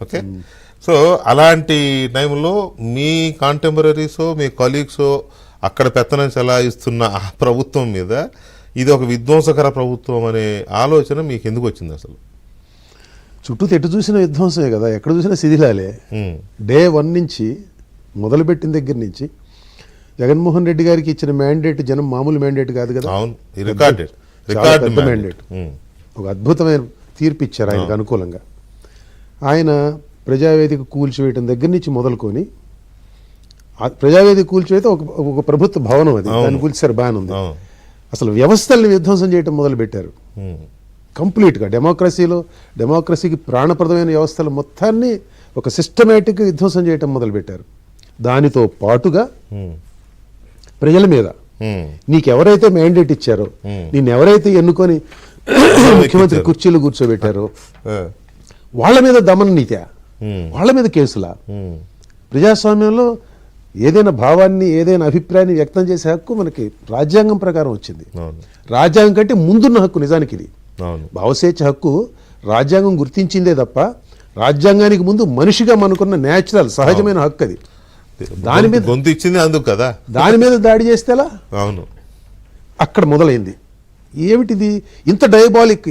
Okay. So అలాంటి టైంలో మీ కాంటెంపరీసో మీ కొలీగ్సో అక్కడ పెత్తనం చెలాయిస్తున్న ఆ ప్రభుత్వం మీద ఇది ఒక విధ్వంసకర ప్రభుత్వం అనే ఆలోచన మీకు ఎందుకు వచ్చింది అసలు? చుట్టూ ఎటు చూసిన విధ్వంసమే కదా, ఎక్కడ చూసినా శిథిలాలే. డే 1 నుంచి మొదలుపెట్టిన దగ్గర నుంచి జగన్మోహన్ రెడ్డి గారికి ఇచ్చిన మ్యాండేట్ జనం మామూలు మ్యాండేట్ కాదు కదా, పెద్ద మ్యాండేట్. ఒక అద్భుతమైన తీర్పు ఇచ్చారు ఆయనకు అనుకూలంగా. ఆయన ప్రజావేదిక కూల్చివేయటం దగ్గర నుంచి మొదలుకొని, ప్రజావేదిక కూల్చివేస్తే ఒక ప్రభుత్వ భవనం అది, దాన్ని కూల్చారు, బాగానే ఉంది. అసలు వ్యవస్థల్ని విధ్వంసం చేయటం మొదలుపెట్టారు కంప్లీట్గా. డెమోక్రసీకి ప్రాణప్రదమైన వ్యవస్థల మొత్తాన్ని ఒక సిస్టమేటిక్గా విధ్వంసం చేయటం మొదలుపెట్టారు. దానితో పాటుగా ప్రజల మీద నీకెవరైతే మ్యాండేట్ ఇచ్చారో, నిన్నెవరైతే ఎన్నుకొని ముఖ్యమంత్రి కుర్చీలు కూర్చోబెట్టారో వాళ్ళ మీద దమన నీతి, వాళ్ళ మీద కేసులా. ప్రజాస్వామ్యంలో ఏదైనా భావాన్ని, ఏదైనా అభిప్రాయాన్ని వ్యక్తం చేసే హక్కు మనకి రాజ్యాంగం ప్రకారం వచ్చింది. రాజ్యాంగం కంటే ముందున్న హక్కు నిజానికి ఇది. భావస్వేచ్ఛ హక్కు రాజ్యాంగం గుర్తించిందే తప్ప రాజ్యాంగానికి ముందు మనిషిగా మనకున్న న్యాచురల్ సహజమైన హక్కు అది. దాని మీద గొంతు ఇచ్చింది అందుకు కదా, దాని మీద దాడి చేస్తేలా? అవును, అక్కడ మొదలైంది. ఏమిటిది ఇంత diabolic,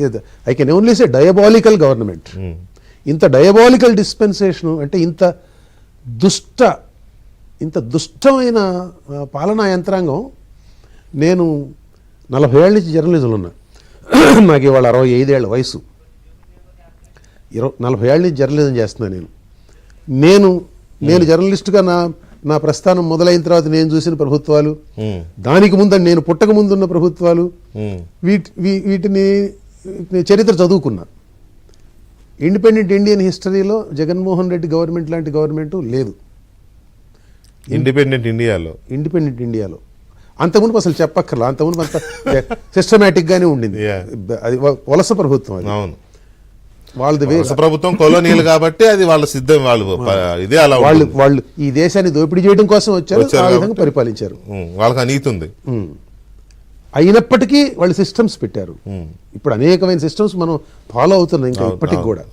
I can only say diabolical government, ఇంత డయాబాలికల్ డిస్పెన్సేషన్ అంటే ఇంత దుష్టమైన పాలనా యంత్రాంగం. నేను 40 ఏళ్ళ నుంచి జర్నలిజంలో ఉన్నా, నాకు ఇవాళ 65 ఏళ్ల వయసు. 40 ఏళ్ళ నుంచి జర్నలిజం చేస్తున్నాను నేను జర్నలిస్టుగా నా ప్రస్థానం మొదలైన తర్వాత నేను చూసిన ప్రభుత్వాలు, దానికి ముందు నేను పుట్టక ముందున్న ప్రభుత్వాలు, వీటిని చరిత్ర చదువుకున్నా. ఇండిపెండెంట్ ఇండియన్ హిస్టరీలో జగన్మోహన్ రెడ్డి గవర్నమెంట్ లాంటి గవర్నమెంట్ లేదు. ఇండిపెండెంట్ ఇండియాలో అంతకుముందు అసలు చెప్పక్కర్లా, అంతకుముందు అంత సిస్టమేటిక్ గానే ఉండింది. అది వలస ప్రభుత్వం, అది వాళ్ళది ప్రభుత్వం కొలోనియల్ కాబట్టి అది వాళ్ళ సిద్ధం, ఇదే అలా వాళ్ళు ఈ దేశాన్ని దోపిడీ చేయడం కోసం వచ్చారు, ఆ విధంగా పరిపాలించారు. వాళ్ళకి అనీతి ఉంది. అయినప్పటికీ వాళ్ళు సిస్టమ్స్ పెట్టారు. ఇప్పుడు అనేకమైన సిస్టమ్స్ మనం ఫాలో అవుతున్నాం ఇంకా ఇప్పటికి కూడా.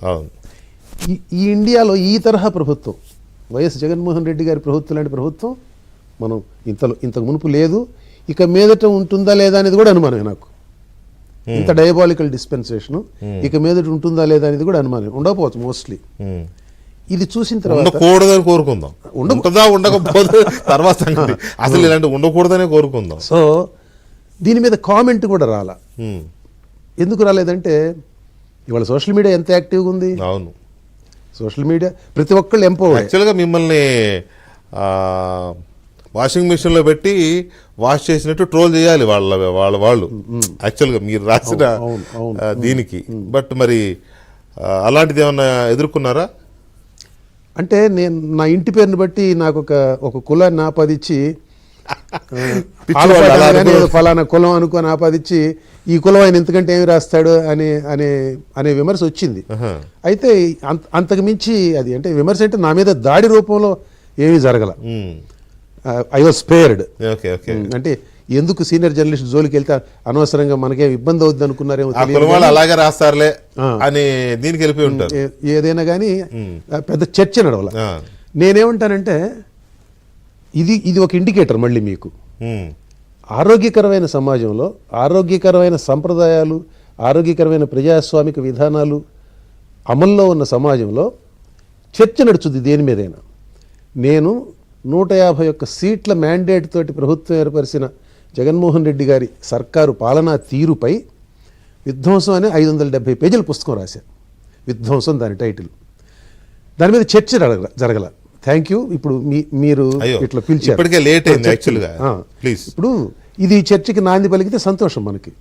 ఈ ఇండియాలో ఈ తరహా ప్రభుత్వం, వైఎస్ జగన్మోహన్ రెడ్డి గారి ప్రభుత్వం లాంటి ప్రభుత్వం మనం ఇంతకు మునుపు లేదు, ఇక మీదట ఉంటుందా లేదా అనేది కూడా అనుమానమే నాకు. ఇంత డయాబాలికల్ డిస్పెన్సేషన్ ఇక మీదట ఉంటుందా లేదా అనేది కూడా అనుమానం. ఉండకపోవచ్చు మోస్ట్లీ. ఇది చూసిన తర్వాత ఉండకూడదని కోరుకుందాం, ఉంటుందా ఉండకపోతే తర్వాత అసలు ఇలాంటి ఉండకూడదనే కోరుకుందాం. సో దీని మీద కామెంట్ కూడా రాలా. ఎందుకు రాలేదంటే ఇవాళ సోషల్ మీడియా ఎంత యాక్టివ్గా ఉంది. అవును, సోషల్ మీడియా ప్రతి ఒక్కళ్ళు యాక్చువల్గా మిమ్మల్ని వాషింగ్ మిషన్లో పెట్టి వాష్ చేసినట్టు ట్రోల్ చేయాలి వాళ్ళు యాక్చువల్గా మీరు రాసిన దీనికి. బట్ మరి అలాంటిది ఏమన్నా ఎదుర్కొన్నారా? అంటే నేను నా ఇంటి పేరుని బట్టి నాకు ఒక కులాన్ని ఆపాదించి, ఫలానా కులం అనుకొని ఆపాదించి ఈ కులం ఆయన ఎందుకంటే ఏమి రాస్తాడు అనే విమర్శ వచ్చింది. అయితే అంతకు మించి అది అంటే విమర్శ అంటే నా మీద దాడి రూపంలో ఏమీ జరగల. I was spared. అంటే ఎందుకు సీనియర్ జర్నలిస్ట్ జోలికి వెళ్తే అనవసరంగా మనకేం ఇబ్బంది అవుద్ది అనుకున్నారేమో, అలాగే రాస్తారులే అని దీనికి వెళ్ళిపోయి ఉంటారు. ఏదైనా కానీ పెద్ద చర్చ నడవల. నేనేమంటానంటే ఇది ఒక ఇండికేటర్ మళ్ళీ మీకు. ఆరోగ్యకరమైన సమాజంలో, ఆరోగ్యకరమైన సంప్రదాయాలు, ఆరోగ్యకరమైన ప్రజాస్వామిక విధానాలు అమల్లో ఉన్న సమాజంలో చర్చ నడుచుద్ది దేని మీదైనా. నేను 151 సీట్ల మ్యాండేట్ తోటి ప్రభుత్వం ఏర్పరిచిన జగన్మోహన్ రెడ్డి గారి సర్కారు పాలనా తీరుపై విధ్వంసం అనే 570 పేజీల పుస్తకం రాశాను. విధ్వంసం దాని టైటిల్. దాని మీద చర్చ జరగల. Thank you. ఇప్పుడు మీరు ఇట్లా పిలిచారు, ఇప్పుడు ఇది చర్చకి నాంది పలికితే సంతోషం మనకి.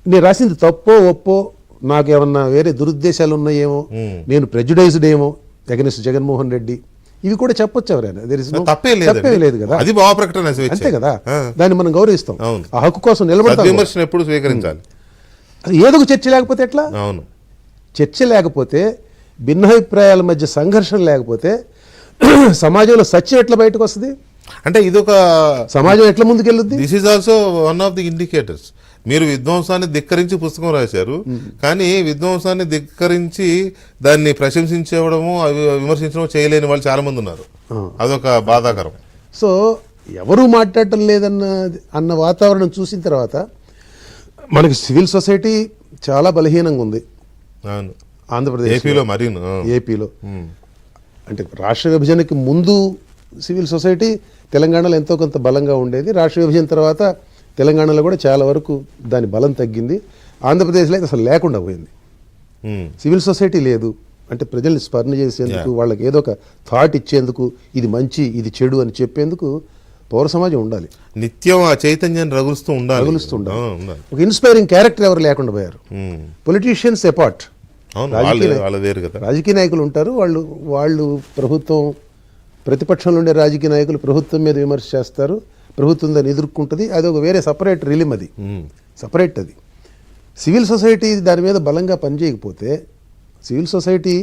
నేను రాసింది తప్పో ఒప్పో, నాకేమన్నా వేరే దురుద్దేశాలు ఉన్నాయేమో, నేను ప్రెజుడైజ్డ్ ఏమో అగైన్స్ట్ జగన్మోహన్ రెడ్డి, ఇవి కూడా చెప్పొచ్చు ఎవరైనా. తప్పే లేదు కదా, అది భావ ప్రకటన, అంతే కదా. దాన్ని మనం గౌరవిస్తాం, ఆ హక్కు కోసం నిలబడతాం. విమర్శను ఎప్పుడు స్వీకరించాలి. ఏదో చర్చ లేకపోతే ఎట్లా? అవును, చర్చ లేకపోతే, భిన్నాభిప్రాయాల మధ్య సంఘర్షణ లేకపోతే సమాజంలో సత్యం ఎట్లా బయటకు వస్తుంది? అంటే ఇదొక సమాజం ఎట్లా ముందుకెళ్ళుద్ది? This is also one of the indicators మీరు విధ్వంసాన్ని ధిక్కరించి పుస్తకం రాశారు, కానీ విధ్వంసాన్ని ధిక్కరించి దాన్ని ప్రశంసించడము అవి విమర్శించడం చేయలేని వాళ్ళు చాలా మంది ఉన్నారు. అదొక బాధాకరం. సో ఎవరు మాట్లాడటం అన్న వాతావరణం చూసిన తర్వాత మనకి సివిల్ సొసైటీ చాలా బలహీనంగా ఉంది అవును, ఆంధ్రప్రదేశ్, ఏపీలో మరీ ఏపీలో. అంటే రాష్ట్ర విభజనకి ముందు సివిల్ సొసైటీ తెలంగాణలో ఎంతో కొంత బలంగా ఉండేది. రాష్ట్ర విభజన తర్వాత తెలంగాణలో కూడా చాలా వరకు దాని బలం తగ్గింది. ఆంధ్రప్రదేశ్లో అయితే అసలు లేకుండా పోయింది. సివిల్ సొసైటీ లేదు. అంటే ప్రజల్ని స్మరణ చేసేందుకు, వాళ్ళకి ఏదో ఒక థాట్ ఇచ్చేందుకు, ఇది మంచి ఇది చెడు అని చెప్పేందుకు పౌర సమాజం ఉండాలి. నిత్యం ఆ చైతన్యాన్ని రగులుస్తూ ఉండాలి. ఒక ఇన్స్పైరింగ్ క్యారెక్టర్ ఎవరు లేకుండా పోయారు. పొలిటీషియన్స్ అపార్ట్, రాజకీయ నాయకులు ఉంటారు, వాళ్ళు ప్రభుత్వం ప్రతిపక్షంలో ఉండే రాజకీయ నాయకులు ప్రభుత్వం మీద విమర్శ చేస్తారు, ప్రభుత్వం దాన్ని ఎదుర్కొంటుంది, అది ఒక వేరే సపరేట్ రిలిమ్, అది సపరేట్. అది సివిల్ సొసైటీ దాని మీద బలంగా పనిచేయకపోతే, సివిల్ సొసైటీ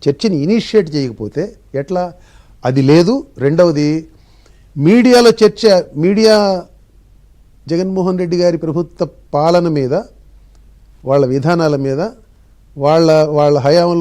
చర్చని ఇనిషియేట్ చేయకపోతే ఎట్లా? అది లేదు. రెండవది మీడియాలో చర్చ, మీడియా జగన్మోహన్ రెడ్డి గారి ప్రభుత్వ పాలన మీద, వాళ్ళ విధానాల మీద, వాళ్ళ హయాంలో